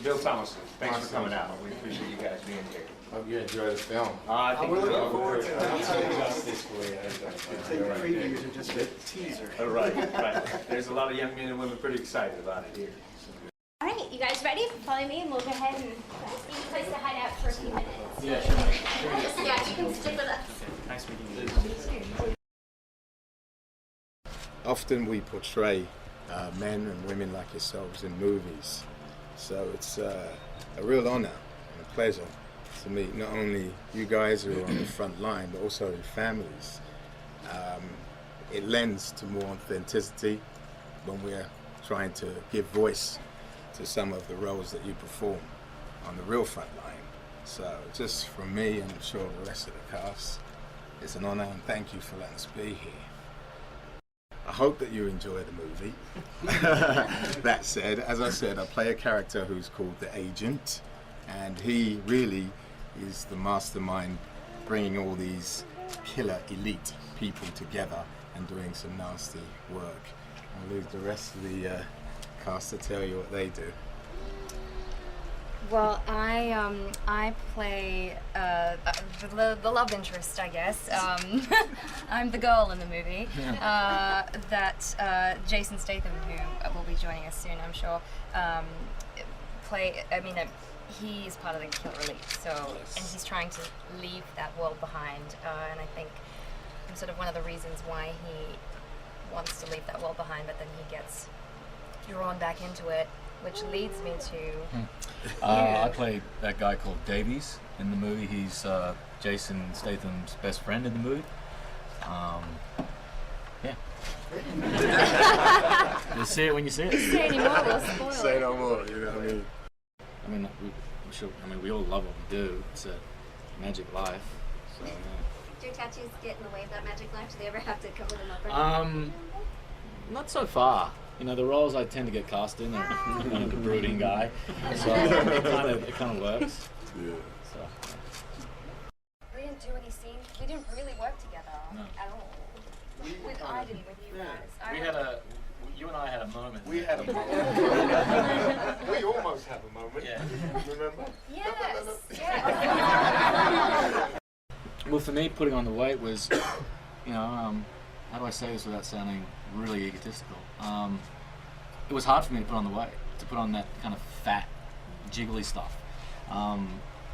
Bill Thomason, thanks for coming out. We appreciate you guys being here. Hope you enjoy the film. I think We're looking so. forward to it. Justice for you. The previews are just a teaser. Oh, right, right. There's a lot of young men and women pretty excited about it here. All right, you guys ready? Follow me and we'll go ahead and need a place to hide out for a few minutes. Yeah, sure. Yeah, you can stick with us. Nice meeting you. Often we portray men and women like yourselves in movies, so it's a real honor and a pleasure to meet not only you guys who are on the front line, but also your families. It lends to more authenticity when we're trying to give voice to some of the roles that you perform on the real front line. So just from me, and I'm sure the rest of the cast, it's an honor and thank you for letting us be here. I hope that you enjoy the movie. That said, as I said, I play a character who's called the Agent, and he really is the mastermind bringing all these killer elite people together and doing some nasty work. I'll leave the rest of the cast to tell you what they do. Well, I play the love interest, I guess. I'm the girl in the movie. That Jason Statham, who will be joining us soon, I'm sure, he is part of the killer elite. So, and he's trying to leave that world behind. And I think I'm sort of one of the reasons why he wants to leave that world behind, but then he gets drawn back into it, which leads me to... I play that guy called Davies in the movie. He's Jason Statham's best friend in the movie. Yeah. You'll see it when you see it. Say any more, we'll spoil Say it. no more, you know what I mean? We all love what we do. It's a magic life. So, yeah. Do your tattoos get in the way of that magic life? Do they ever have to cover them up? Or Not so far. You know, the roles I tend to get cast in are kind of the brooding guy, so it kind of works. Yeah. So. We didn't do any scenes. We didn't really work together at all. I didn't with you guys. You and I had a moment. We had a moment. We almost have a moment. Yeah. Remember? Yes. Well, for me, putting on the weight was, how do I say this without sounding really egotistical? It was hard for me to put on the weight, to put on that kind of fat, jiggly stuff,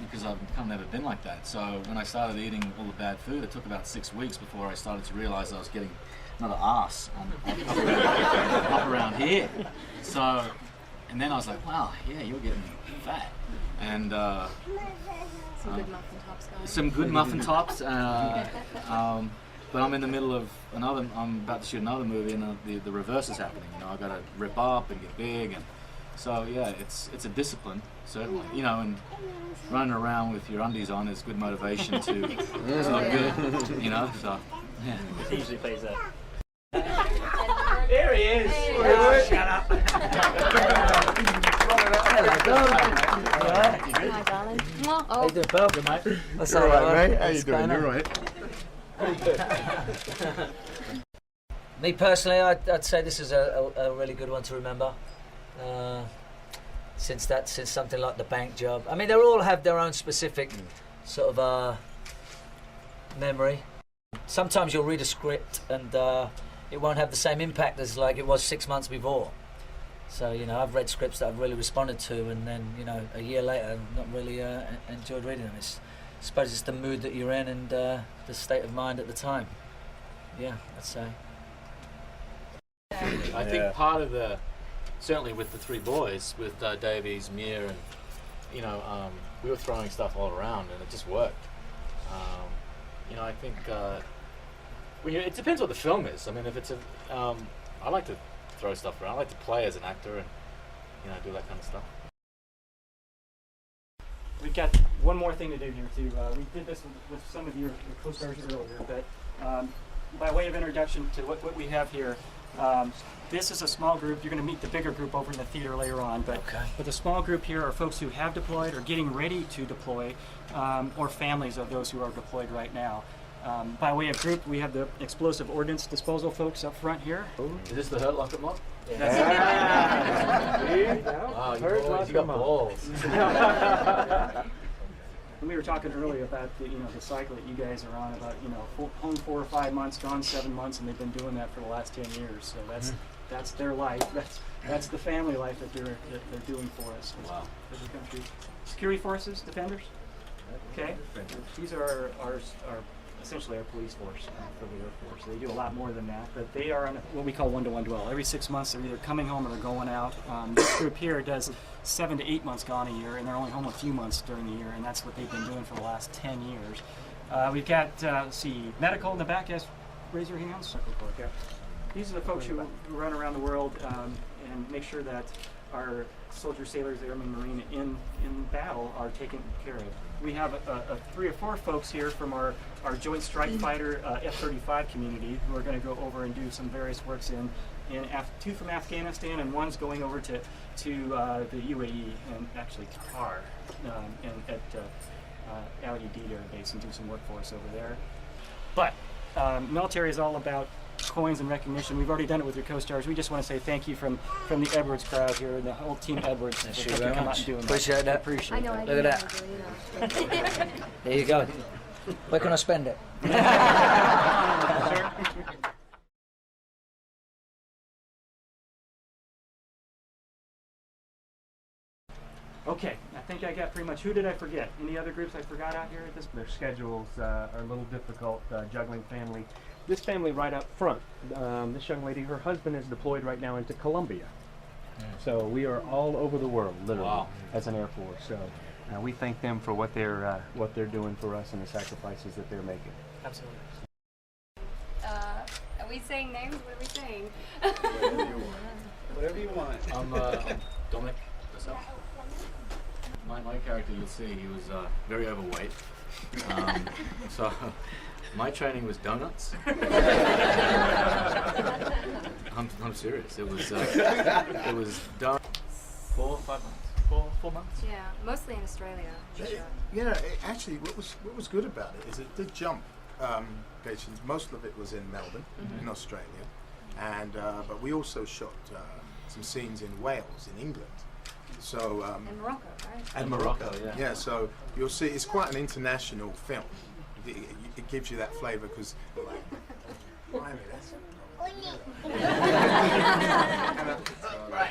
because I've kind of never been like that. So when I started eating all the bad food, it took about 6 weeks before I started to realize I was getting another arse up around here. So, and then I was like, wow, yeah, you're getting fat. And Some good muffin tops, guys. some good muffin tops. But I'm in the middle of I'm about to shoot another movie, and the reverse is happening. You know, I got to rip up and get big, and so yeah, it's a discipline certainly. You know, and running around with your undies on is good motivation to. It's not good, you know. So yeah. He usually plays that. There he is. Shut up. Hi, darling. How you doing, pal? Good, mate. What's You're all right, mate. How you doing? You're right. Me personally, I'd say this is a really good one to remember. Since something like the bank job. I mean, they all have their own specific sort of memory. Sometimes you'll read a script and it won't have the same impact as like it was 6 months before. So, you know, I've read scripts that I've really responded to, and then, you know, a year later I've not really enjoyed reading them. I suppose it's the mood that you're in and the state of mind at the time. Yeah, I'd say. I think part of certainly with the three boys, with Davies, Mir, and we were throwing stuff all around, and it just worked. I think it depends what the film is. I mean, if it's I like to throw stuff around. I like to play as an actor and do that kind of stuff. We've got one more thing to do here too. We did this with some of your co-stars earlier, but by way of introduction to what we have here, this is a small group. You're going to meet the bigger group over in the theater later on, but the small group here are folks who have deployed or getting ready to deploy, or families of those who are deployed right now. By way of group, we have the explosive ordnance disposal folks up front here. Is this the Hurt Locker mod? Wow, you got balls. And we were talking earlier about the cycle that you guys are on, about home 4 or 5 months, gone 7 months, and they've been doing that for the last 10 years. So that's their life. That's the family life that they're doing for us. Wow. As a country. Security forces, defenders. Okay. These are our essentially our police force for the Air Force. They do a lot more than that, but they are on what we call one-to-one dwell. Every 6 months, they're either coming home or they're going out. This group here does 7 to 8 months gone a year, and they're only home a few months during the year, and that's what they've been doing for the last 10 years. We've got, let's see, medical in the back. Yes, raise your hands. Yeah. These are the folks who run around the world and make sure that our soldiers, sailors, airmen, marine in battle are taken care of. We have 3 or 4 folks here from our Joint Strike Fighter F-35 community who are going to go over and do some various works in 2 from Afghanistan, and 1's going over to the UAE and actually Qatar and at Al Udeid Air Base and do some work for us over there. But military is all about coins and recognition. We've already done it with your co-stars. We just want to say thank you from the Edwards crowd here and the whole team Edwards. Thank you very much. Appreciate that. I know. Look at that. There you go. Where can I spend it? Okay, I think I got pretty much. Who did I forget? Any other groups I forgot out here at this? Their schedules are a little difficult juggling family. This family right up front, this young lady, her husband is deployed right now into Colombia. So we are all over the world, literally, as an Air Force. So we thank them for what they're doing for us and the sacrifices that they're making. Absolutely. Are we saying names? What are we saying? Whatever you want. I'm Dominic. My character, you'll see, he was very overweight. So my training was donuts. I'm serious. It was done 4 or 5 months. 4 months. Yeah, mostly in Australia. Sure. Yeah, actually, what was good about it is it did jump. Most of it was in Melbourne, in Australia, and but we also shot some scenes in Wales, in England. So In Morocco, right? and Morocco, yeah. So you'll see it's quite an international film. It gives you that flavour because. Right.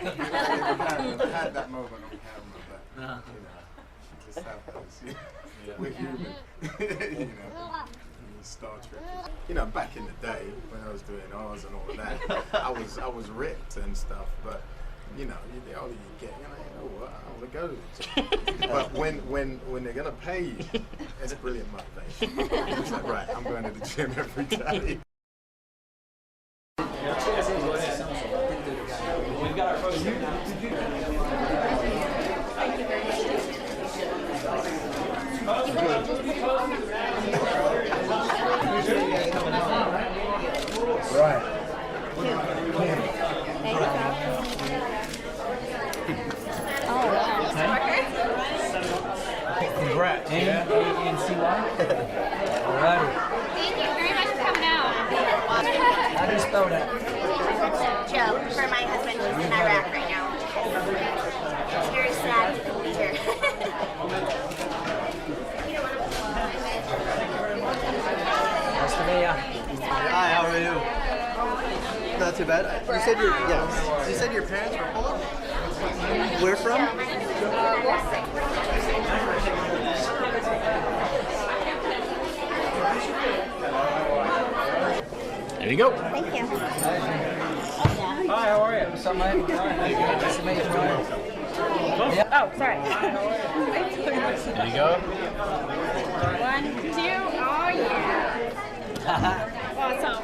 I've had that moment on camera, but just have those. We're human, Star Trek. Back in the day when I was doing Oz and all of that, I was ripped and stuff, but. The older you get, what? How it goes. But when they're gonna pay you, it's brilliant motivation. It's like, right, I'm going to the gym every day. We've got our folks here now. Right. Congrats. N-A-N-C-Y? Alrighty. Thank you very much for coming out. How do you spell that? Joe, for my husband who's in Iraq right now. It's very sad to be here. Nice to meet you. Hi, how are you? Not too bad. You said your parents were Polish? Where from? There you go. Thank you. Hi, how are you? What's up, mate? Nice to meet you, Brian. Yeah. Oh, sorry. There you go. 1, 2. Oh, yeah. Awesome.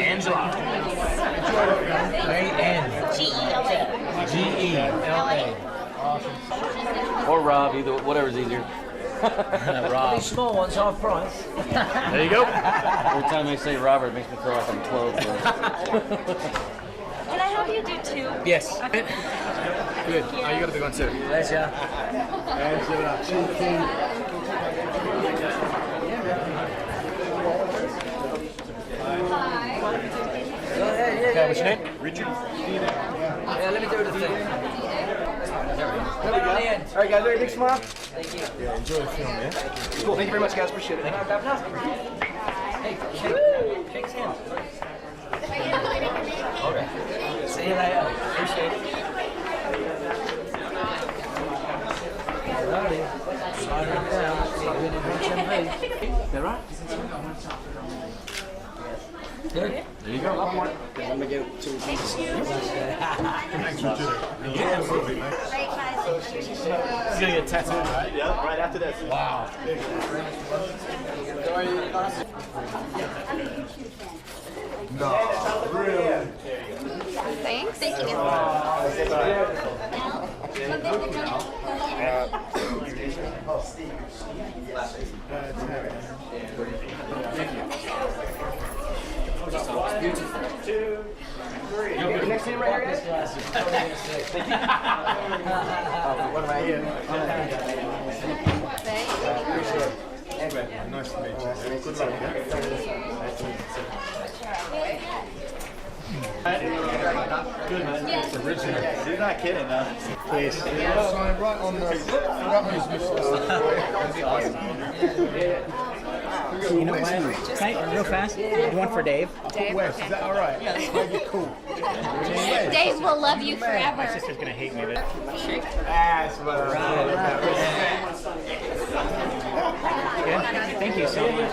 Angela. A-N. G-E-L-A. G-E-L-A. Or Rob, whatever's easier. Rob. These small ones, half price. There you go. Every time they say Robert, it makes me feel like I'm 12. Can I help you do two? Yes. Okay. Good. Oh, you got a big one too. Pleasure. Okay, what's your name? Richard. Yeah, let me do the thing. There we go. All right, guys, very big smile. Thank you. Yeah, enjoy the film, yeah? Cool, thank you very much, guys. Appreciate it. Hey, shake hands. Okay. See you later. Appreciate it. Alrighty. Slide it down. They're right. Good. There you go. I'm gonna get two. Thanks, Richard. She's gonna get tattooed, right? Yeah, right after this. Wow. No, really? Thanks. Thank you. Next name right here, guys. Thank you. What am I here? Appreciate it. Nice to meet you. Good luck, yeah? Good, man. It's original. You're not kidding, huh? Please. Sign right on the You know what? Can I, real fast, one for Dave. Wes, is that all right? Yeah. Cool. Dave will love you My forever. sister's gonna hate me, but Ass, brother. good. Thank you so much.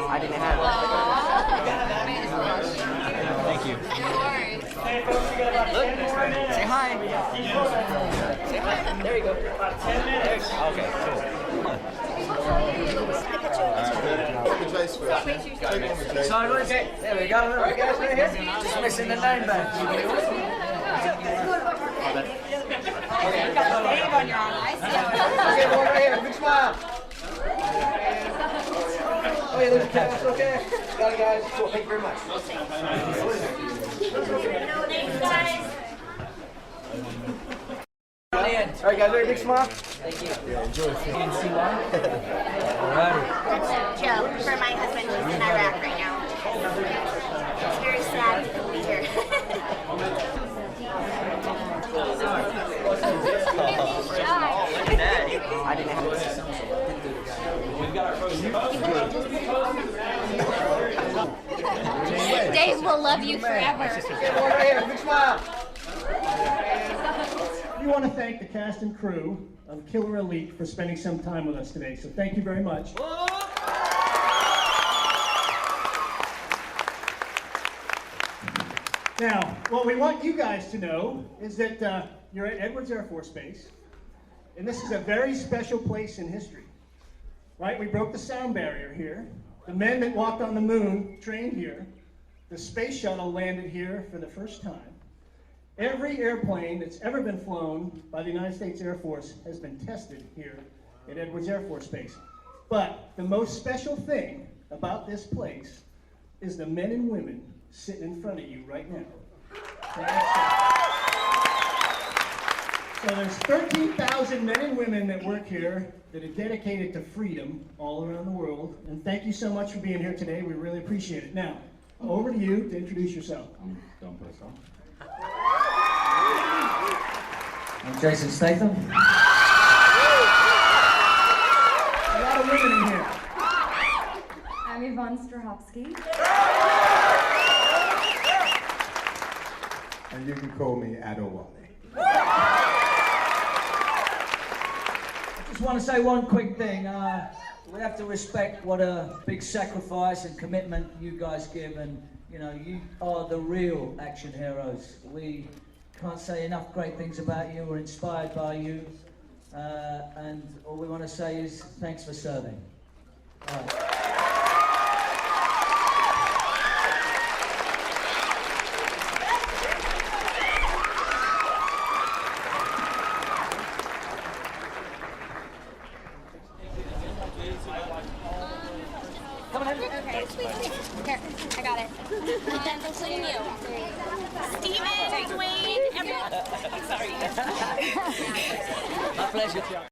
I didn't have Thank you. Say hi. Say hi. There you go. Okay, cool. Sideways. There we go. There we go. Right here. Just missing the name badge. You got Dave on your arm. I see. Okay, one right here. Big smile. Oh yeah, there's a cat. That's okay. Got it, guys. Cool. Thank you very much. Thanks, guys. All right, guys. Very big smile. Thank you. Yeah, enjoy the film. Alrighty. That's Joe for my husband who's in Iraq right now. It's very sad to be here. I didn't have Dave will love you forever. one right here. Big smile. We want to thank the cast and crew of Killer Elite for spending some time with us today. So thank you very much. Now, what we want you guys to know is that you're at Edwards Air Force Base, and this is a very special place in history. Right? We broke the sound barrier here. The men that walked on the moon trained here. The space shuttle landed here for the first time. Every airplane that's ever been flown by the United States Air Force has been tested here at Edwards Air Force Base. But the most special thing about this place is the men and women sitting in front of you right now. So there's 13,000 men and women that work here that are dedicated to freedom all around the world. And thank you so much for being here today. We really appreciate it. Now, over to you to introduce yourself. I'm Jason Statham. A lot of women in here. I'm Yvonne STRAHOVSKI. And you can call me Adowale. I just want to say one quick thing. We have to respect what a big sacrifice and commitment you guys give, and you know, you are the real action heroes. We can't say enough great things about you. We're inspired by you, and all we want to say is thanks for serving. All right. Come on in. Okay. Here, I got it. Including you. Steven, Dwayne, everyone. Sorry. My pleasure.